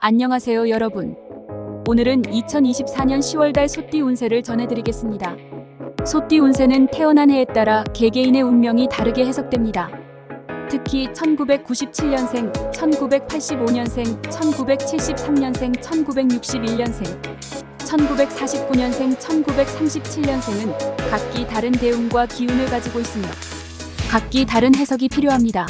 안녕하세요 여러분. 오늘은 2024년 10월달 소띠 운세를 전해드리겠습니다. 소띠 운세는 태어난 해에 따라 개개인의 운명이 다르게 해석됩니다. 특히 1997년생, 1985년생, 1973년생, 1961년생, 1949년생, 1937년생은 각기 다른 대운과 기운을 가지고 있으며 각기 다른 해석이 필요합니다.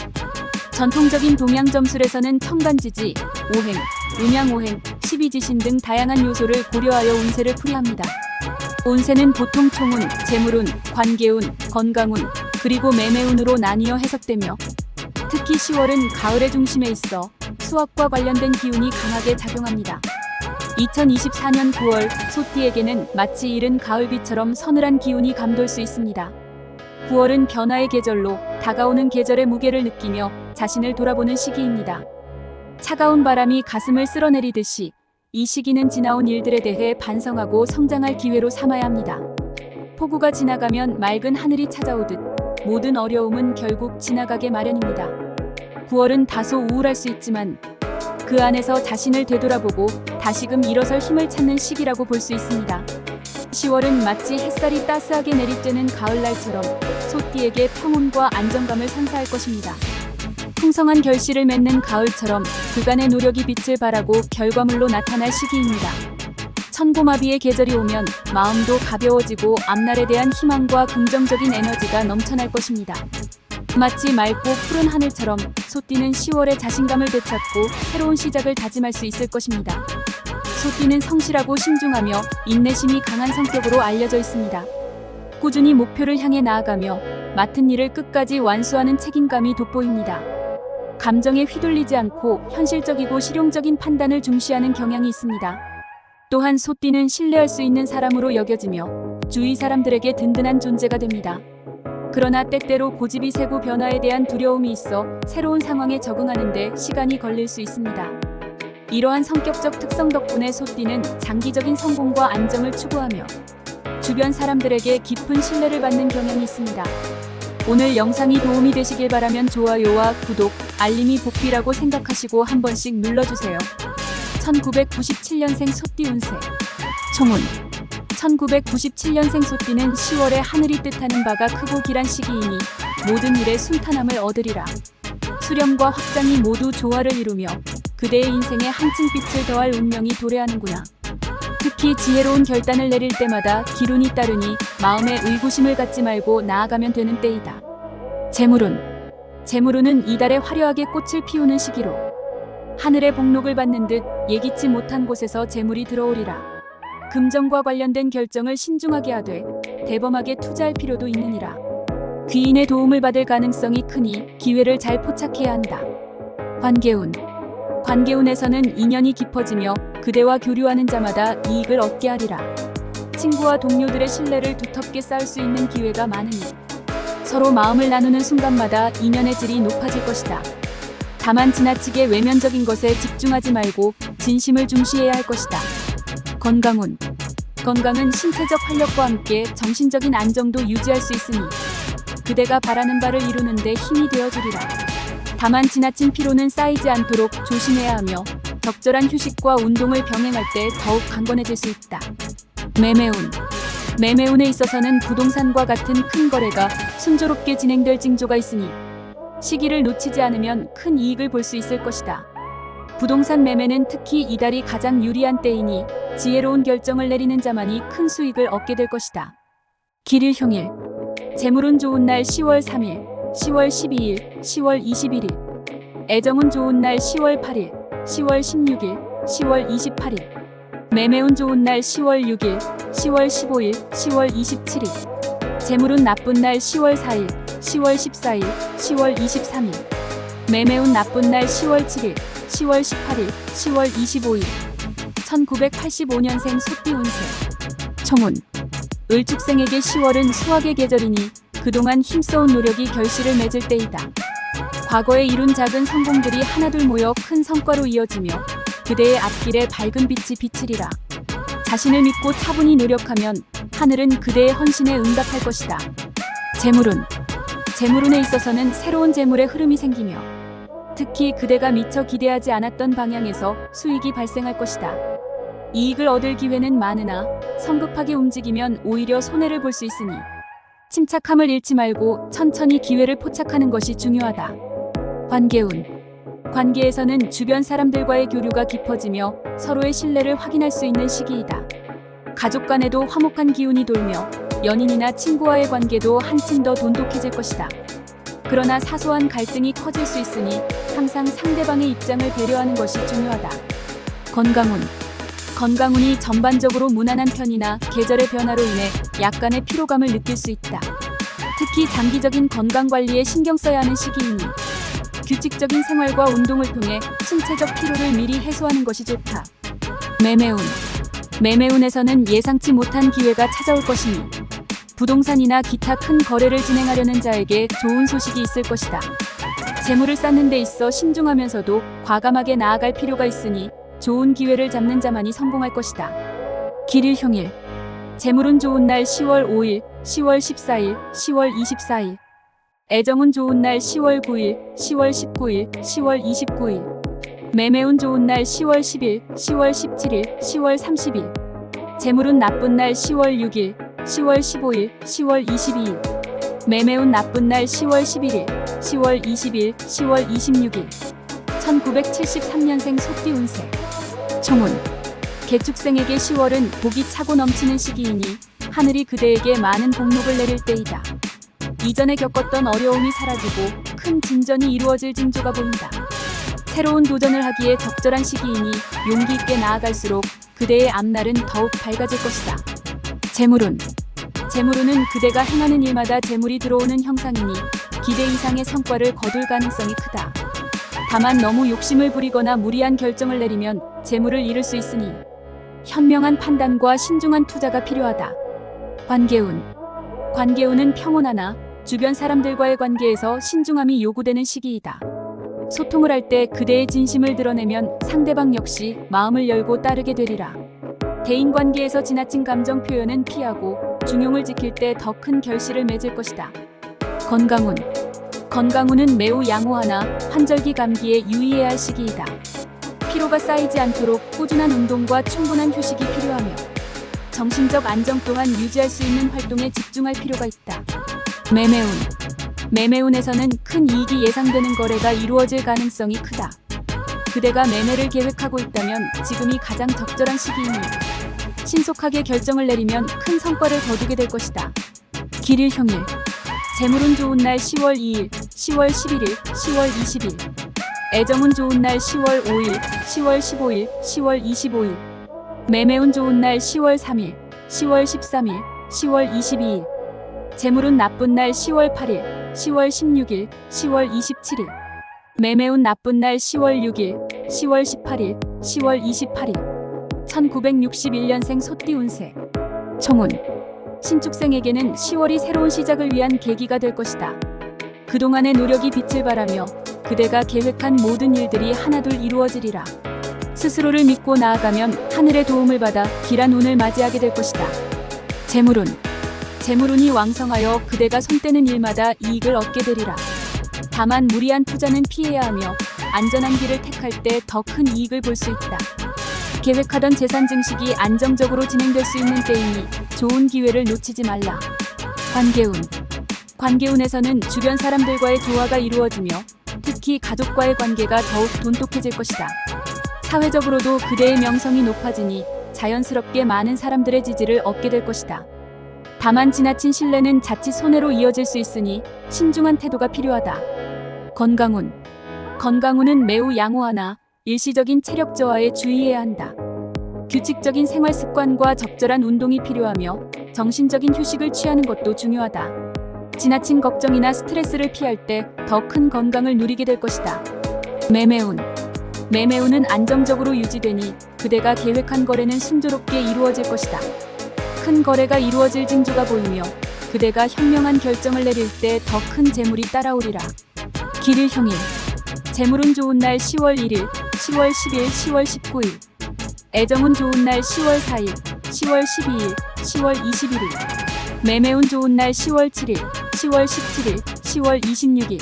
전통적인 동양 점술에서는 천간지지, 오행, 음양오행, 12지신 등 다양한 요소를 고려하여 운세를 풀이합니다. 운세는 보통 총운, 재물운, 관계운, 건강운, 그리고 매매운으로 나뉘어 해석되며 특히 10월은 가을의 중심에 있어 수학과 관련된 기운이 강하게 작용합니다. 2024년 9월, 소띠에게는 마치 이른 가을비처럼 서늘한 기운이 감돌 수 있습니다. 9월은 변화의 계절로 다가오는 계절의 무게를 느끼며 자신을 돌아보는 시기입니다. 차가운 바람이 가슴을 쓸어내리듯이 이 시기는 지나온 일들에 대해 반성하고 성장할 기회로 삼아야 합니다. 폭우가 지나가면 맑은 하늘이 찾아오듯 모든 어려움은 결국 지나가게 마련입니다. 9월은 다소 우울할 수 있지만 그 안에서 자신을 되돌아보고 다시금 일어설 힘을 찾는 시기라고 볼 수 있습니다. 10월은 마치 햇살이 따스하게 내리쬐는 가을날처럼 소띠에게 평온과 안정감을 선사할 것입니다. 풍성한 결실을 맺는 가을처럼 그간의 노력이 빛을 발하고 결과물로 나타날 시기입니다. 천고마비의 계절이 오면 마음도 가벼워지고 앞날에 대한 희망과 긍정적인 에너지가 넘쳐날 것입니다. 마치 맑고 푸른 하늘처럼 소띠는 10월에 자신감을 되찾고 새로운 시작을 다짐할 수 있을 것입니다. 소띠는 성실하고 신중하며 인내심이 강한 성격으로 알려져 있습니다. 꾸준히 목표를 향해 나아가며 맡은 일을 끝까지 완수하는 책임감이 돋보입니다. 감정에 휘둘리지 않고 현실적이고 실용적인 판단을 중시하는 경향이 있습니다. 또한 소띠는 신뢰할 수 있는 사람으로 여겨지며 주위 사람들에게 든든한 존재가 됩니다. 그러나 때때로 고집이 세고 변화에 대한 두려움이 있어 새로운 상황에 적응하는 데 시간이 걸릴 수 있습니다. 이러한 성격적 특성 덕분에 소띠는 장기적인 성공과 안정을 추구하며 주변 사람들에게 깊은 신뢰를 받는 경향이 있습니다. 오늘 영상이 도움이 되시길 바라면 좋아요와 구독, 알림이 복비라고 생각하시고 한 번씩 눌러주세요. 1997년생 소띠 운세. 총운. 1997년생 소띠는 10월에 하늘이 뜻하는 바가 크고 길한 시기이니 모든 일에 순탄함을 얻으리라. 수렴과 확장이 모두 조화를 이루며 그대의 인생에 한층 빛을 더할 운명이 도래하는구나. 특히 지혜로운 결단을 내릴 때마다 기운이 따르니 마음에 의구심을 갖지 말고 나아가면 되는 때이다. 재물운. 재물운은 이달에 화려하게 꽃을 피우는 시기로 하늘의 복록을 받는 듯 예기치 못한 곳에서 재물이 들어오리라. 금전과 관련된 결정을 신중하게 하되 대범하게 투자할 필요도 있느니라. 귀인의 도움을 받을 가능성이 크니 기회를 잘 포착해야 한다. 관계운. 관계운에서는 인연이 깊어지며 그대와 교류하는 자마다 이익을 얻게 하리라. 친구와 동료들의 신뢰를 두텁게 쌓을 수 있는 기회가 많으니 서로 마음을 나누는 순간마다 인연의 질이 높아질 것이다. 다만 지나치게 외면적인 것에 집중하지 말고 진심을 중시해야 할 것이다. 건강운. 건강은 신체적 활력과 함께 정신적인 안정도 유지할 수 있으니 그대가 바라는 바를 이루는 데 힘이 되어주리라. 다만 지나친 피로는 쌓이지 않도록 조심해야 하며 적절한 휴식과 운동을 병행할 때 더욱 강건해질 수 있다. 매매운. 매매운에 있어서는 부동산과 같은 큰 거래가 순조롭게 진행될 징조가 있으니 시기를 놓치지 않으면 큰 이익을 볼 수 있을 것이다. 부동산 매매는 특히 이달이 가장 유리한 때이니 지혜로운 결정을 내리는 자만이 큰 수익을 얻게 될 것이다. 길일흉일. 재물운 좋은 날 10월 3일, 10월 12일, 10월 21일. 애정운 좋은 날 10월 8일, 10월 16일, 10월 28일. 매매운 좋은 날 10월 6일, 10월 15일, 10월 27일. 재물운 나쁜 날 10월 4일, 10월 14일, 10월 23일. 매매운 나쁜 날 10월 7일, 10월 18일, 10월 25일. 1985년생 소띠 운세. 총운. 을축생에게 10월은 수학의 계절이니 그동안 힘써온 노력이 결실을 맺을 때이다. 과거에 이룬 작은 성공들이 하나둘 모여 큰 성과로 이어지며 그대의 앞길에 밝은 빛이 비치리라. 자신을 믿고 차분히 노력하면 하늘은 그대의 헌신에 응답할 것이다. 재물운. 재물운에 있어서는 새로운 재물의 흐름이 생기며 특히 그대가 미처 기대하지 않았던 방향에서 수익이 발생할 것이다. 이익을 얻을 기회는 많으나 성급하게 움직이면 오히려 손해를 볼 수 있으니 침착함을 잃지 말고 천천히 기회를 포착하는 것이 중요하다. 관계운. 관계에서는 주변 사람들과의 교류가 깊어지며 서로의 신뢰를 확인할 수 있는 시기이다. 가족 간에도 화목한 기운이 돌며 연인이나 친구와의 관계도 한층 더 돈독해질 것이다. 그러나 사소한 갈등이 커질 수 있으니 항상 상대방의 입장을 배려하는 것이 중요하다. 건강운. 건강운이 전반적으로 무난한 편이나 계절의 변화로 인해 약간의 피로감을 느낄 수 있다. 특히 장기적인 건강관리에 신경 써야 하는 시기이니 규칙적인 생활과 운동을 통해 신체적 피로를 미리 해소하는 것이 좋다. 매매운. 매매운에서는 예상치 못한 기회가 찾아올 것이니 부동산이나 기타 큰 거래를 진행하려는 자에게 좋은 소식이 있을 것이다. 재물을 쌓는 데 있어 신중하면서도 과감하게 나아갈 필요가 있으니 좋은 기회를 잡는 자만이 성공할 것이다. 길일흉일. 재물운 좋은 날 10월 5일, 10월 14일, 10월 24일. 애정운 좋은 날 10월 9일, 10월 19일, 10월 29일. 매매운 좋은 날 10월 10일, 10월 17일, 10월 30일. 재물운 나쁜 날 10월 6일, 10월 15일, 10월 22일. 매매운 나쁜 날 10월 11일, 10월 20일, 10월 26일. 1973년생 소띠 운세. 총운. 개축생에게 10월은 복이 차고 넘치는 시기이니 하늘이 그대에게 많은 복록을 내릴 때이다. 이전에 겪었던 어려움이 사라지고 큰 진전이 이루어질 징조가 보인다. 새로운 도전을 하기에 적절한 시기이니 용기 있게 나아갈수록 그대의 앞날은 더욱 밝아질 것이다. 재물운. 재물운은 그대가 행하는 일마다 재물이 들어오는 형상이니 기대 이상의 성과를 거둘 가능성이 크다. 다만 너무 욕심을 부리거나 무리한 결정을 내리면 재물을 잃을 수 있으니 현명한 판단과 신중한 투자가 필요하다. 관계운. 관계운은 평온하나 주변 사람들과의 관계에서 신중함이 요구되는 시기이다. 소통을 할 때 그대의 진심을 드러내면 상대방 역시 마음을 열고 따르게 되리라. 대인관계에서 지나친 감정 표현은 피하고 중용을 지킬 때 더 큰 결실을 맺을 것이다. 건강운. 건강운은 매우 양호하나 환절기 감기에 유의해야 할 시기이다. 피로가 쌓이지 않도록 꾸준한 운동과 충분한 휴식이 필요하며 정신적 안정 또한 유지할 수 있는 활동에 집중할 필요가 있다. 매매운. 매매운에서는 큰 이익이 예상되는 거래가 이루어질 가능성이 크다. 그대가 매매를 계획하고 있다면 지금이 가장 적절한 시기이니 신속하게 결정을 내리면 큰 성과를 거두게 될 것이다. 길일흉일. 재물운 좋은 날 10월 2일, 10월 11일, 10월 20일. 애정운 좋은 날 10월 5일, 10월 15일, 10월 25일. 매매운 좋은 날 10월 3일, 10월 13일, 10월 22일. 재물운 나쁜 날 10월 8일, 10월 16일, 10월 27일. 매매운 나쁜 날 10월 6일, 10월 18일, 10월 28일. 1961년생 소띠 운세. 총운. 신축생에게는 10월이 새로운 시작을 위한 계기가 될 것이다. 그동안의 노력이 빛을 발하며 그대가 계획한 모든 일들이 하나둘 이루어지리라. 스스로를 믿고 나아가면 하늘의 도움을 받아 길한 운을 맞이하게 될 것이다. 재물운. 재물운이 왕성하여 그대가 손대는 일마다 이익을 얻게 되리라. 다만 무리한 투자는 피해야 하며 안전한 길을 택할 때 더 큰 이익을 볼 수 있다. 계획하던 재산 증식이 안정적으로 진행될 수 있는 때이니 좋은 기회를 놓치지 말라. 관계운. 관계운에서는 주변 사람들과의 조화가 이루어지며 특히 가족과의 관계가 더욱 돈독해질 것이다. 사회적으로도 그대의 명성이 높아지니 자연스럽게 많은 사람들의 지지를 얻게 될 것이다. 다만 지나친 신뢰는 자칫 손해로 이어질 수 있으니 신중한 태도가 필요하다. 건강운. 건강운은 매우 양호하나 일시적인 체력 저하에 주의해야 한다. 규칙적인 생활 습관과 적절한 운동이 필요하며 정신적인 휴식을 취하는 것도 중요하다. 지나친 걱정이나 스트레스를 피할 때 더 큰 건강을 누리게 될 것이다. 매매운. 매매운은 안정적으로 유지되니 그대가 계획한 거래는 순조롭게 이루어질 것이다. 큰 거래가 이루어질 징조가 보이며 그대가 현명한 결정을 내릴 때 더 큰 재물이 따라오리라. 길일흉일. 재물운 좋은 날 10월 1일, 10월 10일, 10월 19일. 애정운 좋은 날 10월 4일, 10월 12일, 10월 21일. 매매운 좋은 날 10월 7일, 10월 17일, 10월 26일.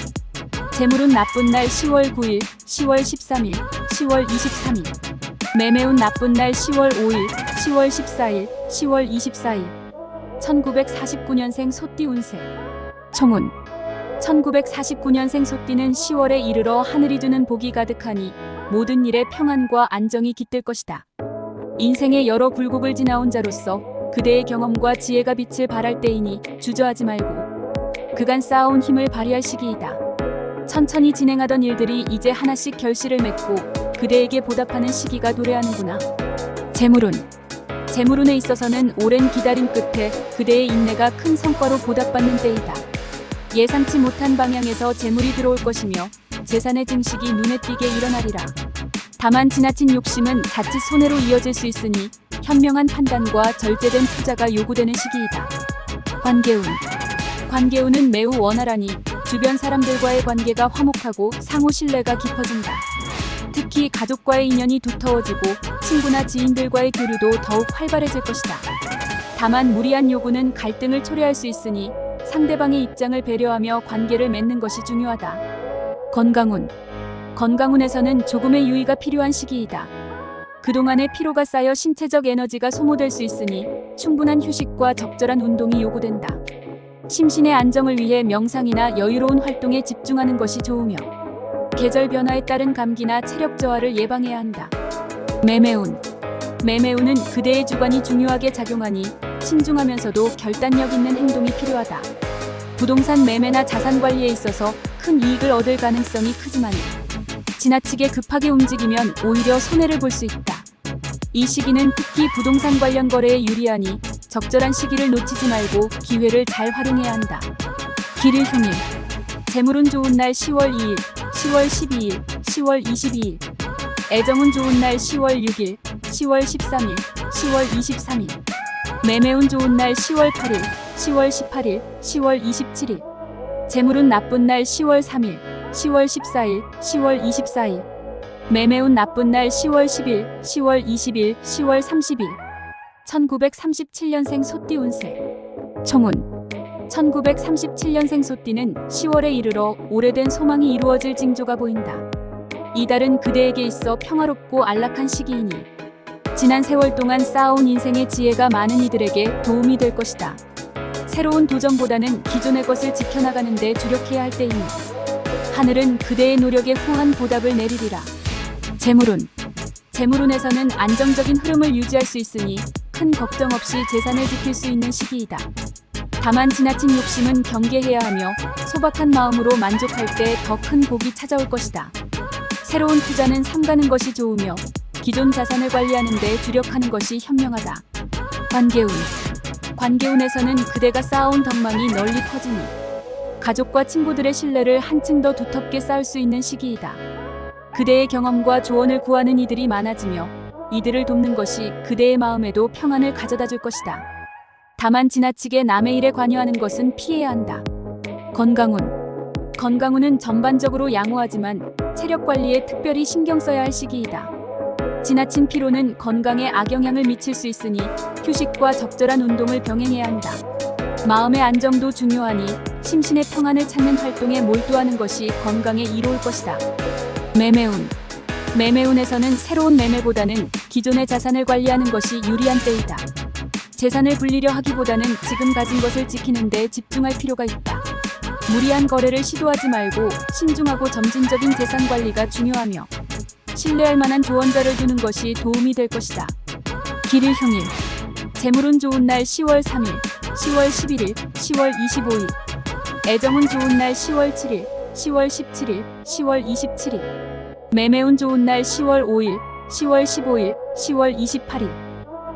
재물운 나쁜 날 10월 9일, 10월 13일, 10월 23일. 매매운 나쁜 날 10월 5일, 10월 14일, 10월 24일. 1949년생 소띠 운세. 총운. 1949년생 소띠는 10월에 이르러 하늘이 주는 복이 가득하니 모든 일에 평안과 안정이 깃들 것이다. 인생의 여러 굴곡을 지나온 자로서 그대의 경험과 지혜가 빛을 발할 때이니 주저하지 말고 그간 쌓아온 힘을 발휘할 시기이다. 천천히 진행하던 일들이 이제 하나씩 결실을 맺고 그대에게 보답하는 시기가 도래하는구나. 재물운에 있어서는 오랜 기다림 끝에 그대의 인내가 큰 성과로 보답받는 때이다. 예상치 못한 방향에서 재물이 들어올 것이며 재산의 증식이 눈에 띄게 일어나리라. 다만 지나친 욕심은 자칫 손해로 이어질 수 있으니 현명한 판단과 절제된 투자가 요구되는 시기이다. 관계운은 매우 원활하니 주변 사람들과의 관계가 화목하고 상호 신뢰가 깊어진다. 특히 가족과의 인연이 두터워지고 친구나 지인들과의 교류도 더욱 활발해질 것이다. 다만 무리한 요구는 갈등을 초래할 수 있으니 상대방의 입장을 배려하며 관계를 맺는 것이 중요하다. 건강운에서는 조금의 유의가 필요한 시기이다. 그동안의 피로가 쌓여 신체적 에너지가 소모될 수 있으니 충분한 휴식과 적절한 운동이 요구된다. 심신의 안정을 위해 명상이나 여유로운 활동에 집중하는 것이 좋으며 계절 변화에 따른 감기나 체력 저하를 예방해야 한다. 매매운은 그대의 주관이 중요하게 작용하니 신중하면서도 결단력 있는 행동이 필요하다. 부동산 매매나 자산 관리에 있어서 큰 이익을 얻을 가능성이 크지만 지나치게 급하게 움직이면 오히려 손해를 볼 수 있다. 이 시기는 특히 부동산 관련 거래에 유리하니 적절한 시기를 놓치지 말고 기회를 잘 활용해야 한다. 길일흉일. 재물운 좋은 날 10월 2일, 10월 12일, 10월 22일. 애정운 좋은 날 10월 6일, 10월 13일, 10월 23일. 매매운 좋은 날 10월 8일, 10월 18일, 10월 27일. 재물운 나쁜 날 10월 3일, 10월 14일, 10월 24일. 매매운 나쁜 날 10월 10일, 10월 20일, 10월 30일. 1937년생 소띠 운세. 총운. 1937년생 소띠는 10월에 이르러 오래된 소망이 이루어질 징조가 보인다. 이달은 그대에게 있어 평화롭고 안락한 시기이니 지난 세월 동안 쌓아온 인생의 지혜가 많은 이들에게 도움이 될 것이다. 새로운 도전보다는 기존의 것을 지켜나가는 데 주력해야 할 때이니 하늘은 그대의 노력에 후한 보답을 내리리라. 재물운에서는 안정적인 흐름을 유지할 수 있으니 큰 걱정 없이 재산을 지킬 수 있는 시기이다. 다만 지나친 욕심은 경계해야 하며 소박한 마음으로 만족할 때 더 큰 복이 찾아올 것이다. 새로운 투자는 삼가는 것이 좋으며 기존 자산을 관리하는 데 주력하는 것이 현명하다. 관계운에서는 그대가 쌓아온 덕망이 널리 퍼지니 가족과 친구들의 신뢰를 한층 더 두텁게 쌓을 수 있는 시기이다. 그대의 경험과 조언을 구하는 이들이 많아지며 이들을 돕는 것이 그대의 마음에도 평안을 가져다 줄 것이다. 다만 지나치게 남의 일에 관여하는 것은 피해야 한다. 건강운은 전반적으로 양호하지만 체력 관리에 특별히 신경 써야 할 시기이다. 지나친 피로는 건강에 악영향을 미칠 수 있으니 휴식과 적절한 운동을 병행해야 한다. 마음의 안정도 중요하니 심신의 평안을 찾는 활동에 몰두하는 것이 건강에 이로울 것이다. 매매운에서는 새로운 매매보다는 기존의 자산을 관리하는 것이 유리한 때이다. 재산을 불리려 하기보다는 지금 가진 것을 지키는 데 집중할 필요가 있다. 무리한 거래를 시도하지 말고 신중하고 점진적인 재산 관리가 중요하며 신뢰할 만한 조언자를 두는 것이 도움이 될 것이다. 길일흉일. 재물운 좋은 날 10월 3일, 10월 11일, 10월 25일. 애정운 좋은 날 10월 7일, 10월 17일, 10월 27일. 매매운 좋은 날 10월 5일, 10월 15일, 10월 28일.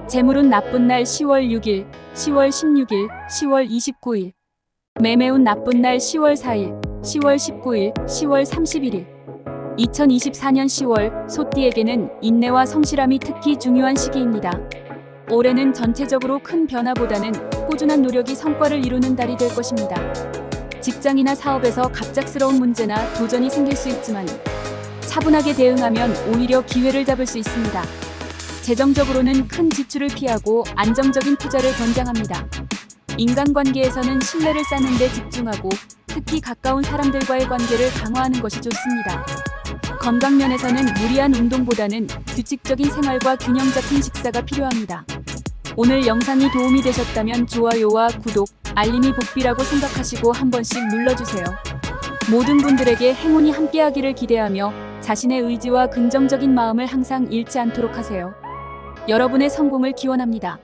재물운 나쁜 날 10월 6일, 10월 16일, 10월 29일. 매매운 나쁜 날 10월 4일, 10월 19일, 10월 31일. 2024년 10월 소띠에게는 인내와 성실함이 특히 중요한 시기입니다. 올해는 전체적으로 큰 변화보다는 꾸준한 노력이 성과를 이루는 달이 될 것입니다. 직장이나 사업에서 갑작스러운 문제나 도전이 생길 수 있지만 차분하게 대응하면 오히려 기회를 잡을 수 있습니다. 재정적으로는 큰 지출을 피하고 안정적인 투자를 권장합니다. 인간관계에서는 신뢰를 쌓는 데 집중하고 특히 가까운 사람들과의 관계를 강화하는 것이 좋습니다. 건강 면에서는 무리한 운동보다는 규칙적인 생활과 균형 잡힌 식사가 필요합니다. 오늘 영상이 도움이 되셨다면 좋아요와 구독, 알림이 복비라고 생각하시고 한 번씩 눌러주세요. 모든 분들에게 행운이 함께하기를 기대하며 자신의 의지와 긍정적인 마음을 항상 잃지 않도록 하세요. 여러분의 성공을 기원합니다.